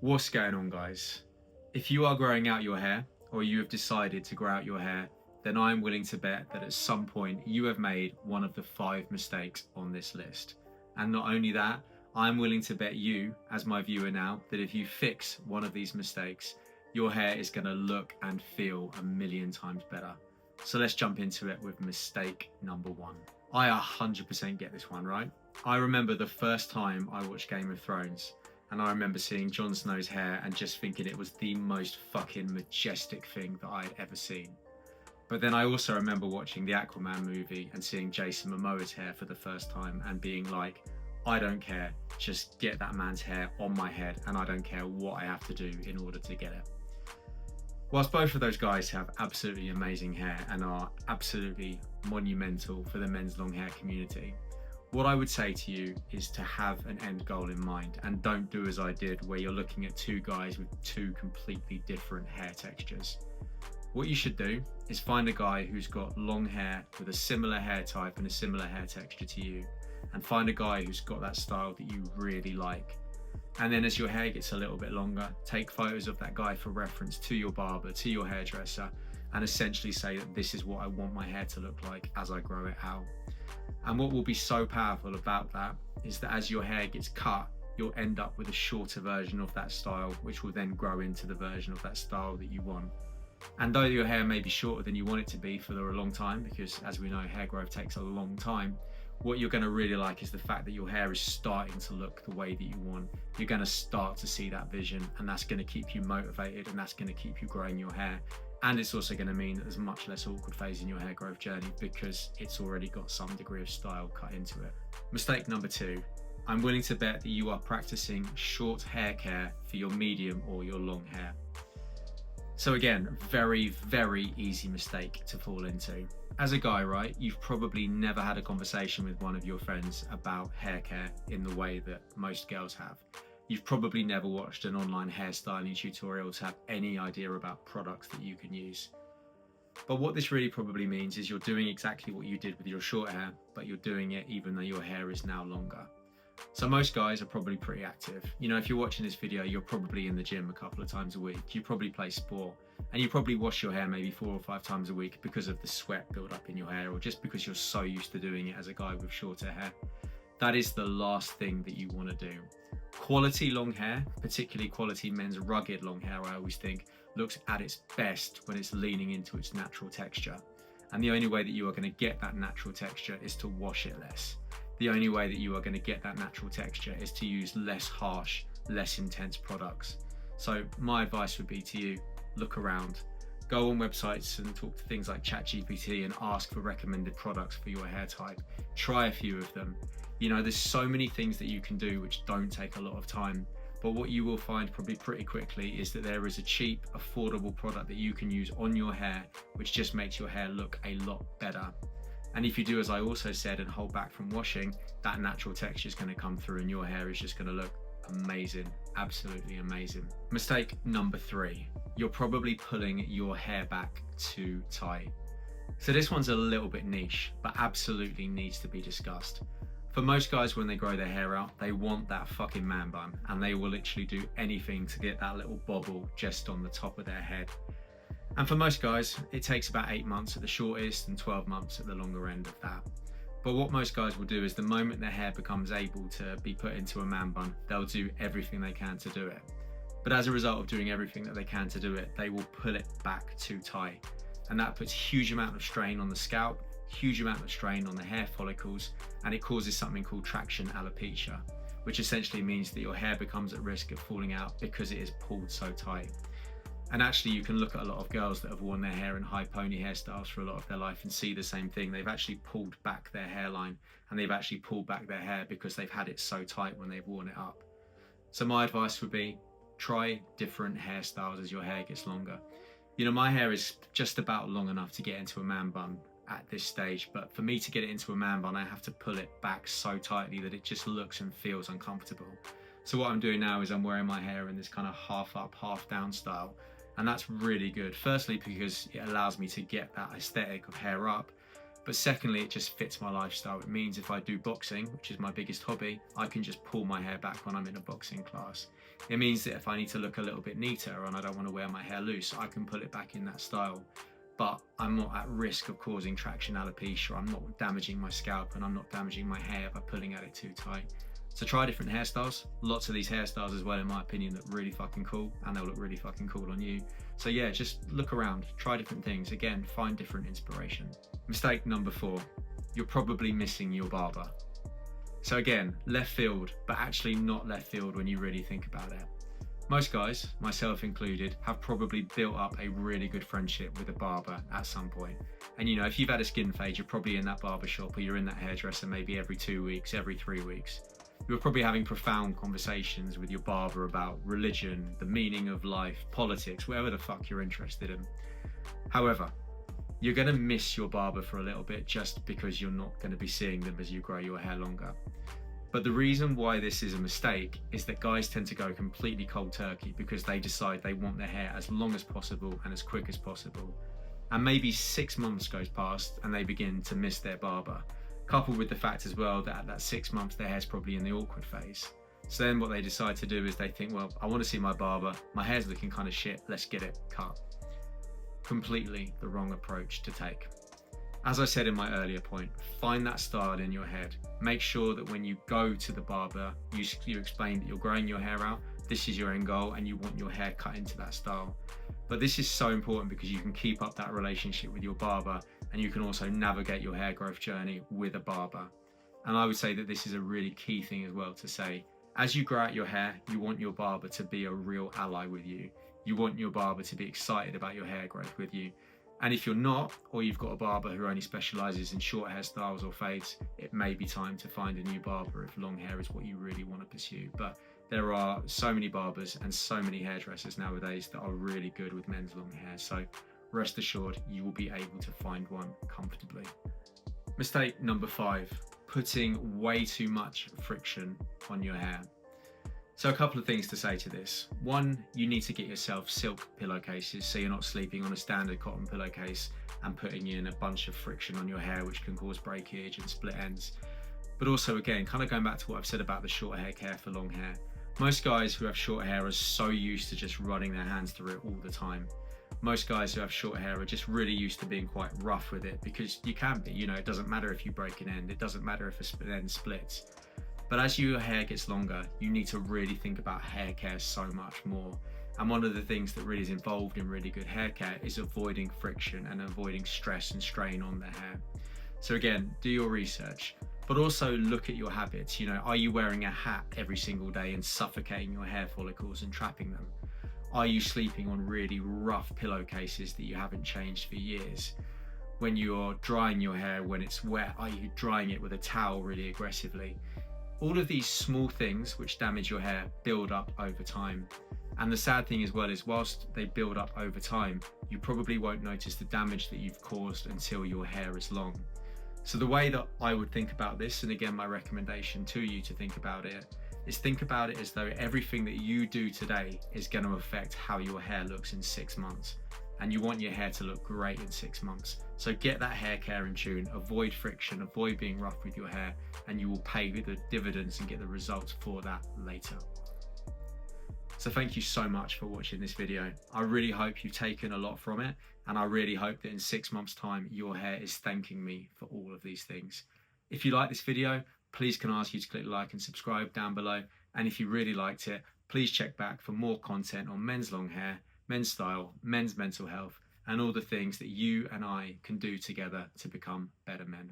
What's going on, guys? If you are growing out your hair, or you have decided to grow out your hair, then I am willing to bet that at some point you have made one of the 5 mistakes on this list. And not only that, I'm willing to bet you, as my viewer now, that if you fix one of these mistakes, your hair is going to look and feel a million times better. So let's jump into it with mistake number 1. I 100% get this one, right? I remember the first time I watched Game of Thrones, and I remember seeing Jon Snow's hair and just thinking it was the most fucking majestic thing that I had ever seen. But then I also remember watching the Aquaman movie and seeing Jason Momoa's hair for the first time and being like, I don't care, just get that man's hair on my head and I don't care what I have to do in order to get it. Whilst both of those guys have absolutely amazing hair and are absolutely monumental for the men's long hair community, what I would say to you is to have an end goal in mind and don't do as I did, where you're looking at 2 guys with 2 completely different hair textures. What you should do is find a guy who's got long hair with a similar hair type and a similar hair texture to you, and find a guy who's got that style that you really like. And then as your hair gets a little bit longer, take photos of that guy for reference to your barber, to your hairdresser, and essentially say that this is what I want my hair to look like as I grow it out. And what will be so powerful about that is that as your hair gets cut, you'll end up with a shorter version of that style, which will then grow into the version of that style that you want. And though your hair may be shorter than you want it to be for a long time, because as we know, hair growth takes a long time, what you're going to really like is the fact that your hair is starting to look the way that you want. You're going to start to see that vision, and that's going to keep you motivated, and that's going to keep you growing your hair. And it's also going to mean that there's a much less awkward phase in your hair growth journey because it's already got some degree of style cut into it. Mistake number 2. I'm willing to bet that you are practicing short hair care for your medium or your long hair. So again, very, very easy mistake to fall into. As a guy, right, you've probably never had a conversation with one of your friends about hair care in the way that most girls have. You've probably never watched an online hairstyling tutorial to have any idea about products that you can use. But what this really probably means is you're doing exactly what you did with your short hair, but you're doing it even though your hair is now longer. So most guys are probably pretty active. You know, if you're watching this video, you're probably in the gym a couple of times a week. You probably play sport, and you probably wash your hair maybe 4 or 5 times a week because of the sweat build up in your hair, or just because you're so used to doing it as a guy with shorter hair. That is the last thing that you want to do. Quality long hair, particularly quality men's rugged long hair, I always think, looks at its best when it's leaning into its natural texture. And the only way that you are going to get that natural texture is to wash it less. The only way that you are going to get that natural texture is to use less harsh, less intense products. So my advice would be to you, look around. Go on websites and talk to things like ChatGPT and ask for recommended products for your hair type. Try a few of them. You know, there's so many things that you can do which don't take a lot of time, but what you will find probably pretty quickly is that there is a cheap, affordable product that you can use on your hair which just makes your hair look a lot better. And if you do as I also said and hold back from washing, that natural texture is going to come through and your hair is just going to look amazing, absolutely amazing. Mistake number 3. You're probably pulling your hair back too tight. So this one's a little bit niche, but absolutely needs to be discussed. For most guys, when they grow their hair out, they want that fucking man bun, and they will literally do anything to get that little bobble just on the top of their head. And for most guys, it takes about 8 months at the shortest and 12 months at the longer end of that. But what most guys will do is the moment their hair becomes able to be put into a man bun, they'll do everything they can to do it. But as a result of doing everything that they can to do it, they will pull it back too tight. And that puts huge amount of strain on the scalp, huge amount of strain on the hair follicles, and it causes something called traction alopecia, which essentially means that your hair becomes at risk of falling out because it is pulled so tight. And actually you can look at a lot of girls that have worn their hair in high pony hairstyles for a lot of their life and see the same thing. They've actually pulled back their hairline, and they've actually pulled back their hair because they've had it so tight when they've worn it up. So my advice would be, try different hairstyles as your hair gets longer. You know, my hair is just about long enough to get into a man bun at this stage, but for me to get it into a man bun, I have to pull it back so tightly that it just looks and feels uncomfortable. So what I'm doing now is I'm wearing my hair in this kind of half up, half down style, and that's really good. Firstly, because it allows me to get that aesthetic of hair up, but secondly, it just fits my lifestyle. It means if I do boxing, which is my biggest hobby, I can just pull my hair back when I'm in a boxing class. It means that if I need to look a little bit neater and I don't want to wear my hair loose, I can pull it back in that style. But I'm not at risk of causing traction alopecia. I'm not damaging my scalp and I'm not damaging my hair by pulling at it too tight. So try different hairstyles. Lots of these hairstyles as well, in my opinion, look really fucking cool, and they'll look really fucking cool on you. So yeah, just look around, try different things. Again, find different inspiration. Mistake number 4, you're probably missing your barber. So again, left field, but actually not left field when you really think about it. Most guys, myself included, have probably built up a really good friendship with a barber at some point. And you know, if you've had a skin fade, you're probably in that barber shop or you're in that hairdresser maybe every 2 weeks, every 3 weeks. You're probably having profound conversations with your barber about religion, the meaning of life, politics, whatever the fuck you're interested in. However, you're going to miss your barber for a little bit just because you're not going to be seeing them as you grow your hair longer. But the reason why this is a mistake is that guys tend to go completely cold turkey because they decide they want their hair as long as possible and as quick as possible. And maybe 6 months goes past and they begin to miss their barber, coupled with the fact as well that at that 6 months their hair's probably in the awkward phase. So then what they decide to do is they think, well, I want to see my barber, my hair's looking kind of shit, let's get it cut. Completely the wrong approach to take. As I said in my earlier point, find that style in your head. Make sure that when you go to the barber, you explain that you're growing your hair out, this is your end goal, and you want your hair cut into that style. But this is so important because you can keep up that relationship with your barber, and you can also navigate your hair growth journey with a barber. And I would say that this is a really key thing as well to say. As you grow out your hair, you want your barber to be a real ally with you. You want your barber to be excited about your hair growth with you. And if you're not, or you've got a barber who only specializes in short hairstyles or fades, it may be time to find a new barber if long hair is what you really want to pursue. But there are so many barbers and so many hairdressers nowadays that are really good with men's long hair. So rest assured, you will be able to find one comfortably. Mistake number 5, putting way too much friction on your hair. So a couple of things to say to this. 1, you need to get yourself silk pillowcases so you're not sleeping on a standard cotton pillowcase and putting in a bunch of friction on your hair, which can cause breakage and split ends. But also, again, kind of going back to what I've said about the short hair care for long hair. Most guys who have short hair are so used to just running their hands through it all the time. Most guys who have short hair are just really used to being quite rough with it because you can be, you know, it doesn't matter if you break an end, it doesn't matter if a end splits. But as your hair gets longer, you need to really think about hair care so much more. And one of the things that really is involved in really good hair care is avoiding friction and avoiding stress and strain on the hair. So again, do your research, but also look at your habits. You know, are you wearing a hat every single day and suffocating your hair follicles and trapping them? Are you sleeping on really rough pillowcases that you haven't changed for years? When you're drying your hair when it's wet, are you drying it with a towel really aggressively? All of these small things which damage your hair build up over time. And the sad thing as well is whilst they build up over time, you probably won't notice the damage that you've caused until your hair is long. So the way that I would think about this, and again my recommendation to you to think about it, is think about it as though everything that you do today is going to affect how your hair looks in 6 months. And you want your hair to look great in 6 months. So get that hair care in tune, avoid friction, avoid being rough with your hair, and you will pay the dividends and get the results for that later. So thank you so much for watching this video. I really hope you've taken a lot from it, and I really hope that in 6 months' time, your hair is thanking me for all of these things. If you like this video, please can I ask you to click like and subscribe down below. And if you really liked it, please check back for more content on men's long hair, men's style, men's mental health, and all the things that you and I can do together to become better men.